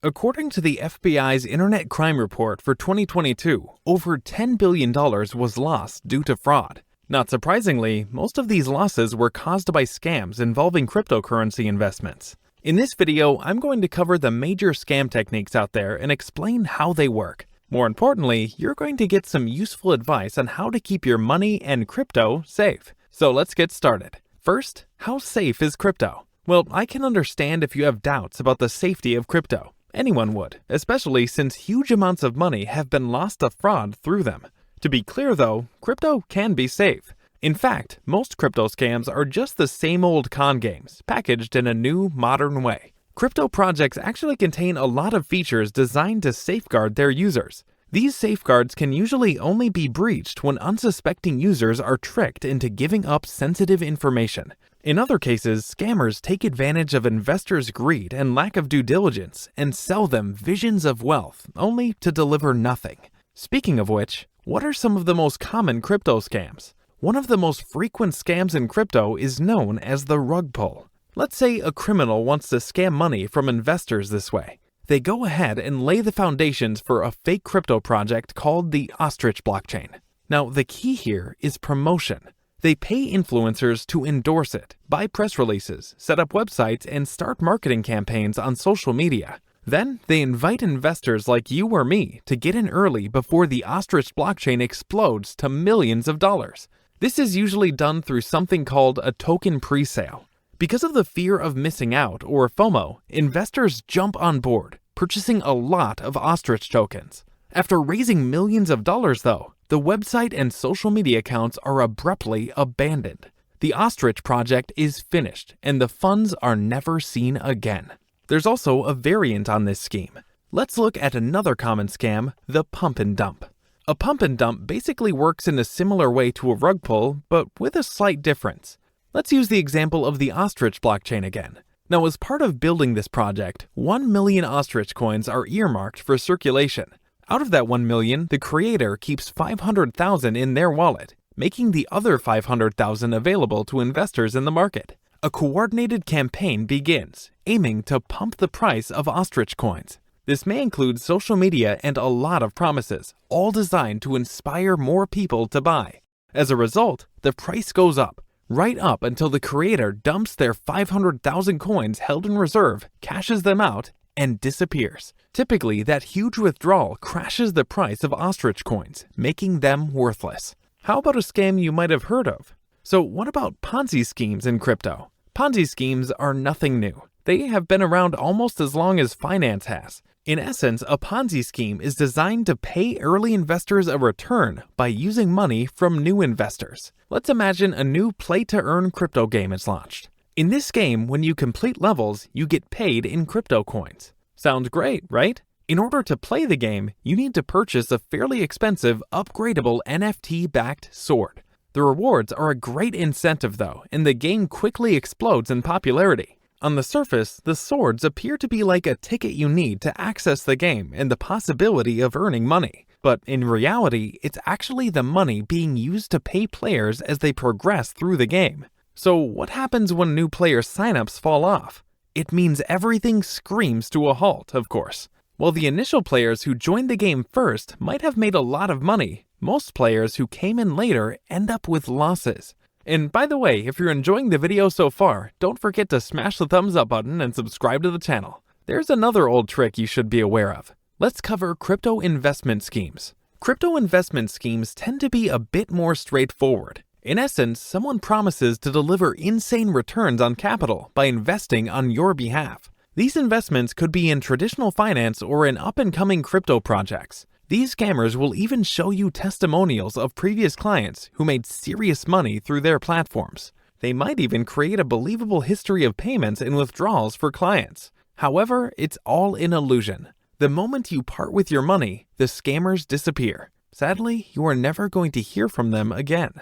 According to the FBI's Internet Crime Report for 2022, over $10 billion was lost due to fraud. Not surprisingly, most of these losses were caused by scams involving cryptocurrency investments. In this video, I'm going to cover the major scam techniques out there and explain how they work. More importantly, you're going to get some useful advice on how to keep your money and crypto safe. So let's get started. First, how safe is crypto? Well, I can understand if you have doubts about the safety of crypto. Anyone would, especially since huge amounts of money have been lost to fraud through them. To be clear though, crypto can be safe. In fact, most crypto scams are just the same old con games, packaged in a new, modern way. Crypto projects actually contain a lot of features designed to safeguard their users. These safeguards can usually only be breached when unsuspecting users are tricked into giving up sensitive information. In other cases, scammers take advantage of investors' greed and lack of due diligence and sell them visions of wealth, only to deliver nothing. Speaking of which, what are some of the most common crypto scams? One of the most frequent scams in crypto is known as the rug pull. Let's say a criminal wants to scam money from investors this way. They go ahead and lay the foundations for a fake crypto project called the Ostrich blockchain. Now, the key here is promotion. They pay influencers to endorse it, buy press releases, set up websites, and start marketing campaigns on social media. Then, they invite investors like you or me to get in early before the Ostrich blockchain explodes to millions of dollars. This is usually done through something called a token presale. Because of the fear of missing out, or FOMO, investors jump on board, purchasing a lot of Ostrich tokens. After raising millions of dollars though, the website and social media accounts are abruptly abandoned. The Ostrich project is finished, and the funds are never seen again. There's also a variant on this scheme. Let's look at another common scam, the pump and dump. A pump and dump basically works in a similar way to a rug pull, but with a slight difference. Let's use the example of the Ostrich blockchain again. Now, as part of building this project, 1 million Ostrich coins are earmarked for circulation. Out of that 1 million, the creator keeps 500,000 in their wallet, making the other 500,000 available to investors in the market. A coordinated campaign begins, aiming to pump the price of Ostrich coins. This may include social media and a lot of promises, all designed to inspire more people to buy. As a result, the price goes up, right up until the creator dumps their 500,000 coins held in reserve, cashes them out, and disappears. Typically, that huge withdrawal crashes the price of Ostrich coins, making them worthless. How about a scam you might have heard of? So what about Ponzi schemes in crypto? Ponzi schemes are nothing new. They have been around almost as long as finance has. In essence, a Ponzi scheme is designed to pay early investors a return by using money from new investors. Let's imagine a new play-to-earn crypto game is launched. In this game, when you complete levels, you get paid in crypto coins. Sounds great, right? In order to play the game, you need to purchase a fairly expensive, upgradable NFT-backed sword. The rewards are a great incentive though, and the game quickly explodes in popularity. On the surface, the swords appear to be like a ticket you need to access the game and the possibility of earning money. But in reality, it's actually the money being used to pay players as they progress through the game. So what happens when new player signups fall off? It means everything screams to a halt, of course. While the initial players who joined the game first might have made a lot of money, most players who came in later end up with losses. And by the way, if you're enjoying the video so far, don't forget to smash the thumbs up button and subscribe to the channel. There's another old trick you should be aware of. Let's cover crypto investment schemes. Crypto investment schemes tend to be a bit more straightforward. In essence, someone promises to deliver insane returns on capital by investing on your behalf. These investments could be in traditional finance or in up-and-coming crypto projects. These scammers will even show you testimonials of previous clients who made serious money through their platforms. They might even create a believable history of payments and withdrawals for clients. However, it's all an illusion. The moment you part with your money, the scammers disappear. Sadly, you are never going to hear from them again.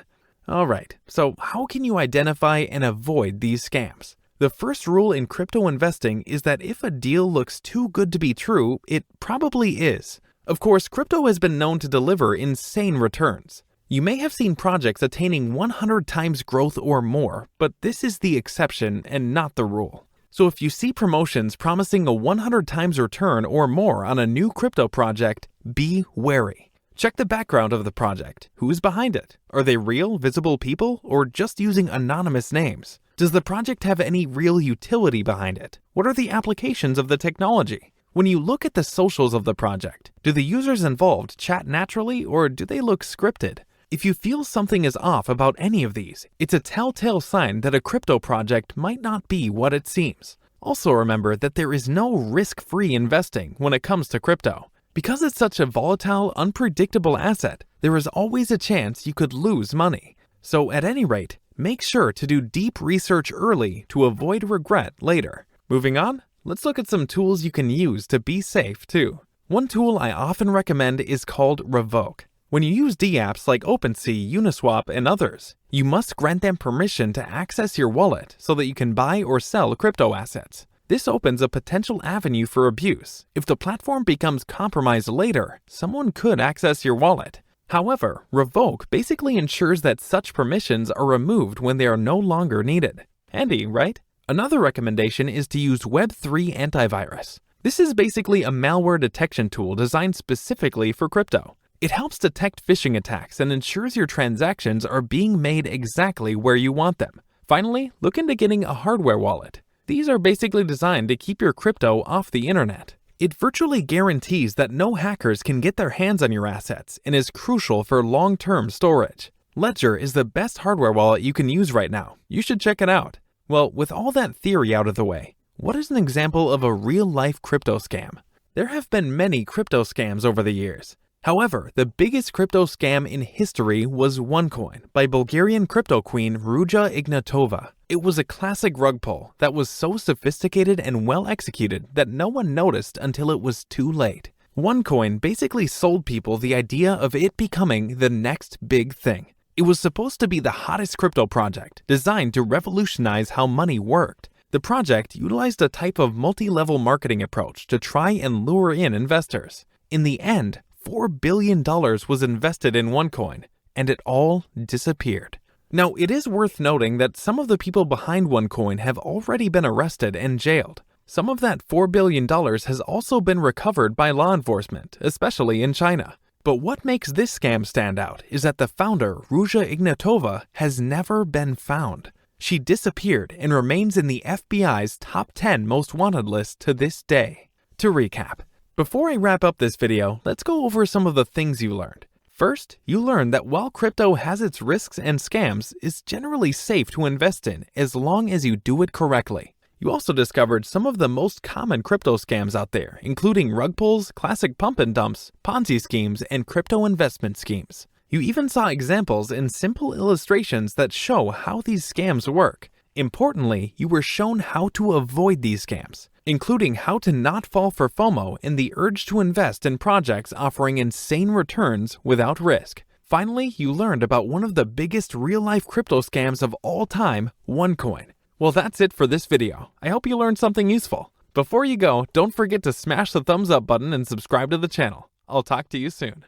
Alright, so how can you identify and avoid these scams? The first rule in crypto investing is that if a deal looks too good to be true, it probably is. Of course, crypto has been known to deliver insane returns. You may have seen projects attaining 100 times growth or more, but this is the exception and not the rule. So if you see promotions promising a 100 times return or more on a new crypto project, be wary. Check the background of the project. Who's behind it? Are they real, visible people, or just using anonymous names? Does the project have any real utility behind it? What are the applications of the technology? When you look at the socials of the project, do the users involved chat naturally or do they look scripted? If you feel something is off about any of these, it's a telltale sign that a crypto project might not be what it seems. Also remember that there is no risk-free investing when it comes to crypto. Because it's such a volatile, unpredictable asset, there is always a chance you could lose money. So at any rate, make sure to do deep research early to avoid regret later. Moving on, let's look at some tools you can use to be safe too. One tool I often recommend is called Revoke. When you use dApps like OpenSea, Uniswap, and others, you must grant them permission to access your wallet so that you can buy or sell crypto assets. This opens a potential avenue for abuse. If the platform becomes compromised later, someone could access your wallet. However, Revoke basically ensures that such permissions are removed when they are no longer needed. Handy, right? Another recommendation is to use Web3 Antivirus. This is basically a malware detection tool designed specifically for crypto. It helps detect phishing attacks and ensures your transactions are being made exactly where you want them. Finally, look into getting a hardware wallet. These are basically designed to keep your crypto off the internet. It virtually guarantees that no hackers can get their hands on your assets and is crucial for long-term storage. Ledger is the best hardware wallet you can use right now. You should check it out. Well, with all that theory out of the way, what is an example of a real-life crypto scam? There have been many crypto scams over the years. However, the biggest crypto scam in history was OneCoin by Bulgarian crypto queen Ruja Ignatova. It was a classic rug pull that was so sophisticated and well executed that no one noticed until it was too late. OneCoin basically sold people the idea of it becoming the next big thing. It was supposed to be the hottest crypto project, designed to revolutionize how money worked. The project utilized a type of multi-level marketing approach to try and lure in investors. In the end, $4 billion was invested in OneCoin, and it all disappeared. Now, it is worth noting that some of the people behind OneCoin have already been arrested and jailed. Some of that $4 billion has also been recovered by law enforcement, especially in China. But what makes this scam stand out is that the founder, Ruja Ignatova, has never been found. She disappeared and remains in the FBI's top 10 most wanted list to this day. To recap, before I wrap up this video, let's go over some of the things you learned. First, you learned that while crypto has its risks and scams, it's generally safe to invest in as long as you do it correctly. You also discovered some of the most common crypto scams out there, including rug pulls, classic pump and dumps, Ponzi schemes, and crypto investment schemes. You even saw examples and simple illustrations that show how these scams work. Importantly, you were shown how to avoid these scams, including how to not fall for FOMO and the urge to invest in projects offering insane returns without risk. Finally, you learned about one of the biggest real-life crypto scams of all time, OneCoin. Well, that's it for this video. I hope you learned something useful. Before you go, don't forget to smash the thumbs up button and subscribe to the channel. I'll talk to you soon.